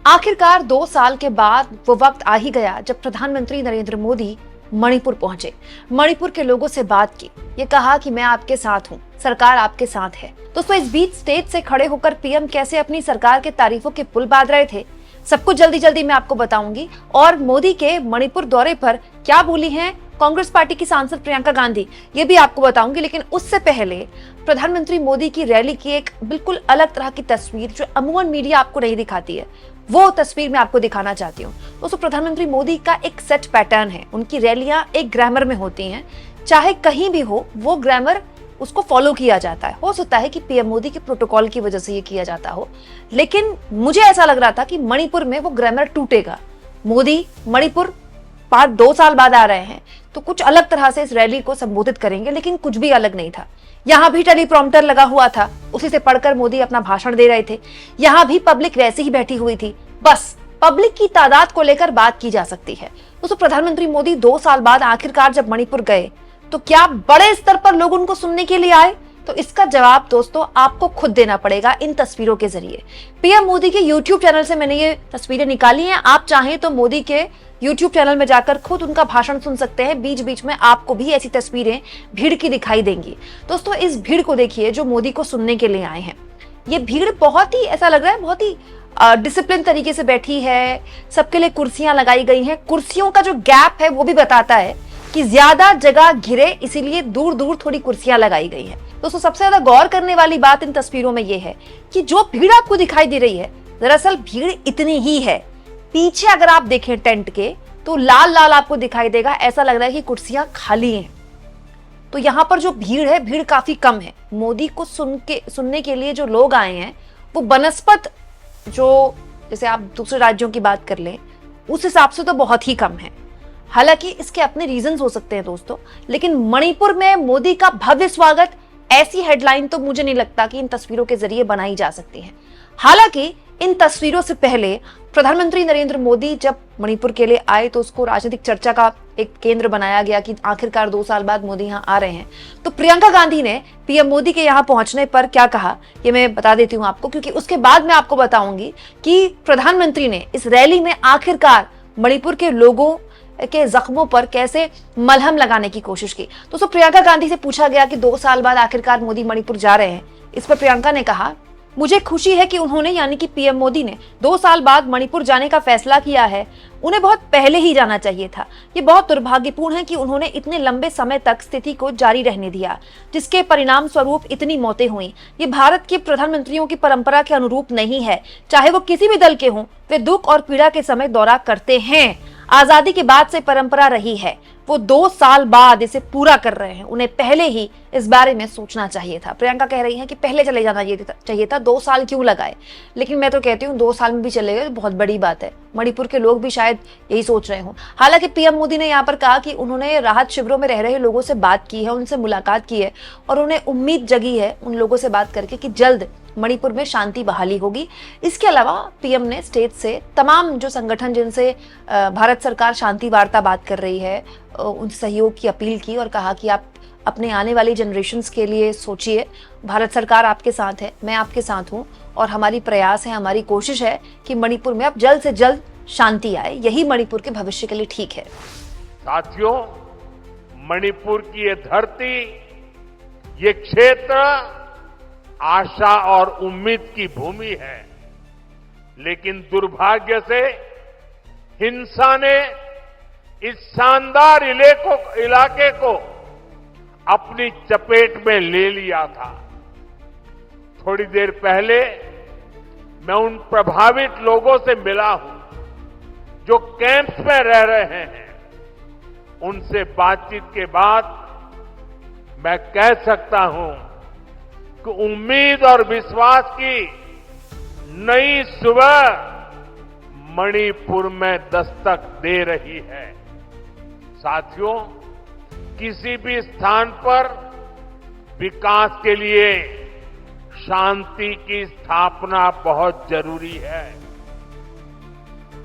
आखिरकार 2 साल के बाद वो वक्त आ ही गया जब प्रधानमंत्री नरेंद्र मोदी मणिपुर पहुंचे, मणिपुर के लोगों से बात की, ये कहा कि मैं आपके साथ हूं, सरकार आपके साथ है। दोस्तों, इस बीच स्टेज से खड़े होकर पीएम कैसे अपनी सरकार के तारीफों के पुल बांध रहे थे, सब कुछ जल्दी जल्दी मैं आपको बताऊंगी। और मोदी के मणिपुर दौरे पर क्या बोली हैं कांग्रेस पार्टी की सांसद प्रियंका गांधी, ये भी आपको बताऊंगी। लेकिन उससे पहले प्रधानमंत्री मोदी की रैली की एक बिल्कुल अलग तरह की तस्वीर जो अमूमन मीडिया आपको नहीं दिखाती है, वो तस्वीर मैं आपको दिखाना चाहती हूँ। दोस्तों, प्रधानमंत्री मोदी का एक सेट पैटर्न है, उनकी रैलियां एक ग्रामर में होती हैं, चाहे कहीं भी हो वो ग्रामर उसको फॉलो किया जाता है। हो सकता है कि पीएम मोदी के प्रोटोकॉल की वजह से ये किया जाता हो, लेकिन मुझे ऐसा लग रहा था कि मणिपुर में वो ग्रामर टूटेगा। मोदी मणिपुर 2 साल बाद आ रहे हैं तो कुछ अलग तरह से इस रैली को संबोधित करेंगे, लेकिन कुछ भी अलग नहीं था। यहाँ भी टेलीप्रॉम्प्टर लगा हुआ था, उसी से पढ़कर मोदी अपना भाषण दे रहे थे। यहाँ भी पब्लिक वैसे ही बैठी हुई थी, बस पब्लिक की तादाद को लेकर बात की जा सकती है। दोस्तों, प्रधानमंत्री मोदी 2 साल बाद आखिरकार जब मणिपुर गए तो क्या बड़े स्तर पर लोग उनको सुनने के लिए आए? तो इसका जवाब दोस्तों आपको खुद देना पड़ेगा इन तस्वीरों के जरिए। पीएम मोदी के यूट्यूब चैनल से मैंने ये तस्वीरें निकाली हैं। आप चाहें तो मोदी के यूट्यूब चैनल में जाकर खुद उनका भाषण सुन सकते हैं। बीच बीच में आपको भी ऐसी तस्वीरें भीड़ की दिखाई देंगी। दोस्तों, इस भीड़ को देखिए जो मोदी को सुनने के लिए आए हैं। ये भीड़ बहुत ही ऐसा लग रहा है बहुत ही डिसिप्लिन तरीके से बैठी है। सबके लिए कुर्सियां लगाई गई हैं। कुर्सियों का जो गैप है वो भी बताता है कि ज्यादा जगह घिरे, इसीलिए दूर दूर थोड़ी कुर्सियां लगाई गई हैं। दोस्तों, सबसे ज्यादा गौर करने वाली बात इन तस्वीरों में ये है कि जो भीड़ आपको दिखाई दे रही है, दरअसल भीड़ इतनी ही है। पीछे अगर आप देखें टेंट के तो लाल लाल आपको दिखाई देगा, ऐसा लग रहा है कि कुर्सियां खाली हैं। तो यहाँ पर जो भीड़ है, भीड़ काफी कम है। मोदी को सुनने के लिए जो लोग आए हैं वो बनस्पत जो जैसे आप दूसरे राज्यों की बात कर लें उस हिसाब से तो बहुत ही कम है। हालांकि इसके अपने रीजंस हो सकते हैं दोस्तों, लेकिन मणिपुर में मोदी का भव्य स्वागत, ऐसी हेडलाइन तो मुझे नहीं लगता कि इन तस्वीरों के जरिए बनाई जा सकती है। हालांकि इन तस्वीरों से पहले प्रधानमंत्री नरेंद्र मोदी जब मणिपुर के लिए आए तो उसको राजनीतिक चर्चा का एक केंद्र बनाया गया कि आखिरकार 2 साल बाद मोदी यहाँ आ रहे हैं। तो प्रियंका गांधी ने पीएम मोदी के यहाँ पहुंचने पर क्या कहा, ये मैं बता देती हूँ आपको, क्योंकि उसके बाद मैं आपको बताऊंगी कि प्रधानमंत्री ने इस रैली में आखिरकार मणिपुर के लोगों के जख्मों पर कैसे मलहम लगाने की कोशिश की। दोस्तों, प्रियंका गांधी से पूछा गया कि 2 साल बाद आखिरकार मोदी मणिपुर जा रहे हैं। इस पर प्रियंका ने कहा, मुझे खुशी है कि उन्होंने यानी कि पीएम मोदी ने 2 साल बाद मणिपुर जाने का फैसला किया है। उन्हें बहुत पहले ही जाना चाहिए था। ये बहुत दुर्भाग्यपूर्ण है कि उन्होंने इतने लंबे समय तक स्थिति को जारी रहने दिया, जिसके परिणाम स्वरूप इतनी मौतें हुई। ये भारत के प्रधानमंत्रियों की परंपरा के अनुरूप नहीं है। चाहे वो किसी भी दल के हों, वे दुख और पीड़ा के समय दौरा करते हैं। आजादी के बाद से परंपरा रही है। वो 2 साल बाद इसे पूरा कर रहे हैं, उन्हें पहले ही इस बारे में सोचना चाहिए था। प्रियंका कह रही हैं कि पहले चले जाना चाहिए था, 2 साल क्यों लगाए। लेकिन मैं तो कहती हूँ 2 साल में भी चले गए तो बहुत बड़ी बात है। मणिपुर के लोग भी शायद यही सोच रहे हों। हालांकि पीएम मोदी ने यहाँ पर कहा कि उन्होंने राहत शिविरों में रह रहे लोगों से बात की है, उनसे मुलाकात की है और उन्हें उम्मीद जगी है उन लोगों से बात करके कि जल्द मणिपुर में शांति बहाली होगी। इसके अलावा पीएम ने स्टेट से तमाम जो संगठन जिनसे भारत सरकार शांति वार्ता बात कर रही है उन सहयोग की अपील की और कहा कि आप अपने आने वाली जनरेशन्स के लिए सोचिए। भारत सरकार आपके साथ है, मैं आपके साथ हूं और हमारी प्रयास है, हमारी कोशिश है कि मणिपुर में अब जल्द से जल्द शांति आए। यही मणिपुर के भविष्य के लिए ठीक है। साथियों, मणिपुर की ये धरती, ये क्षेत्र आशा और उम्मीद की भूमि है, लेकिन दुर्भाग्य से हिंसा ने इस शानदार इलाके को अपनी चपेट में ले लिया था। थोड़ी देर पहले मैं उन प्रभावित लोगों से मिला हूं जो कैंप्स में रह रहे हैं। उनसे बातचीत के बाद मैं कह सकता हूं कि उम्मीद और विश्वास की नई सुबह मणिपुर में दस्तक दे रही है। साथियों, किसी भी स्थान पर विकास के लिए शांति की स्थापना बहुत जरूरी है।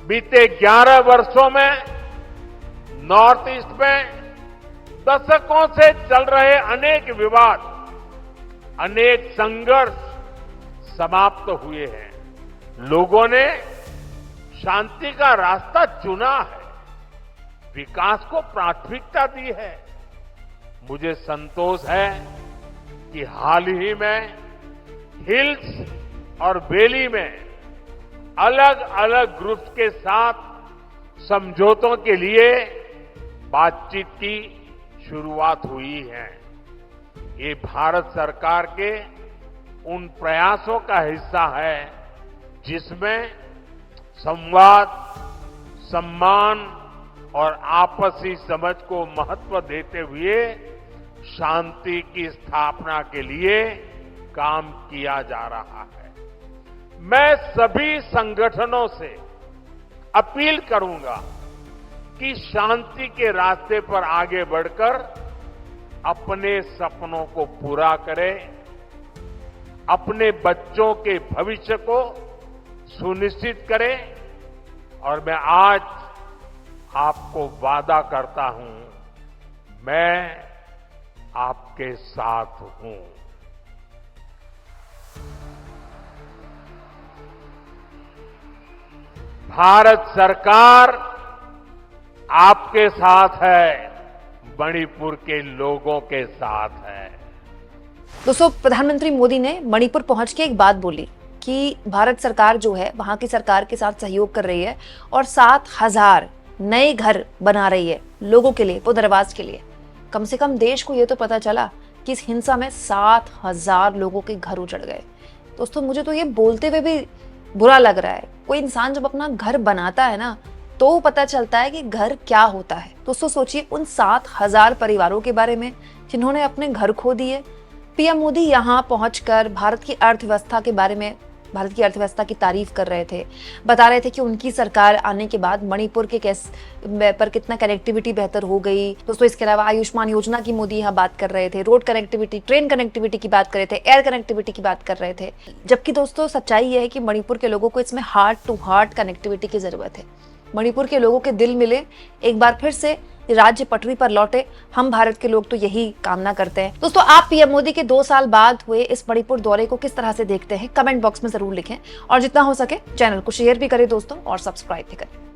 बीते 11 वर्षों में नॉर्थ ईस्ट में दशकों से चल रहे अनेक विवाद, अनेक संघर्ष समाप्त हुए हैं। लोगों ने शांति का रास्ता चुना है, विकास को प्राथमिकता दी है। मुझे संतोष है कि हाल ही में हिल्स और वैली में अलग अलग ग्रुप्स के साथ समझौतों के लिए बातचीत की शुरुआत हुई है। ये भारत सरकार के उन प्रयासों का हिस्सा है जिसमें संवाद, सम्मान और आपसी समझ को महत्व देते हुए शांति की स्थापना के लिए काम किया जा रहा है। मैं सभी संगठनों से अपील करूंगा कि शांति के रास्ते पर आगे बढ़कर अपने सपनों को पूरा करें, अपने बच्चों के भविष्य को सुनिश्चित करें। और मैं आज आपको वादा करता हूं, मैं आपके साथ हूं। भारत सरकार आपके साथ है, मणिपुर के लोगों के साथ है। दोस्तों, प्रधानमंत्री मोदी ने मणिपुर पहुंच के एक बात बोली कि भारत सरकार जो है वहां की सरकार के साथ सहयोग कर रही है और 7,000 नए घर बना रही है लोगों के लिए, पुनर्वास के लिए। कम से कम देश को यह तो पता चला कि इस हिंसा में 7,000 लोगों के घर उजड़ गए। दोस्तों, मुझे तो ये बोलते हुए भी बुरा लग रहा है। कोई इंसान जब अपना घर बनाता है ना, तो पता चलता है कि घर क्या होता है। दोस्तों, सोचिए उन 7,000 परिवारों के बारे में जिन्होंने अपने घर खो दिए। पीएम मोदी यहाँ पहुंचकर भारत की अर्थव्यवस्था के बारे में, भारत की अर्थव्यवस्था की तारीफ कर रहे थे, बता रहे थे कि उनकी सरकार आने के बाद मणिपुर के पर कितना कनेक्टिविटी बेहतर हो गई। दोस्तों, इसके अलावा आयुष्मान योजना की मोदी यहाँ बात कर रहे थे, रोड कनेक्टिविटी, ट्रेन कनेक्टिविटी की बात कर रहे थे, एयर कनेक्टिविटी की बात कर रहे थे। जबकि दोस्तों, सच्चाई यह है कि मणिपुर के लोगों को इसमें हार्ट टू हार्ट कनेक्टिविटी की जरूरत है। मणिपुर के लोगों के दिल मिले, एक बार फिर से राज्य पटरी पर लौटे। हम भारत के लोग तो यही कामना करते हैं। दोस्तों, आप पीएम मोदी के 2 साल बाद हुए इस मणिपुर दौरे को किस तरह से देखते हैं, कमेंट बॉक्स में जरूर लिखें और जितना हो सके चैनल को शेयर भी करें दोस्तों और सब्सक्राइब भी करें।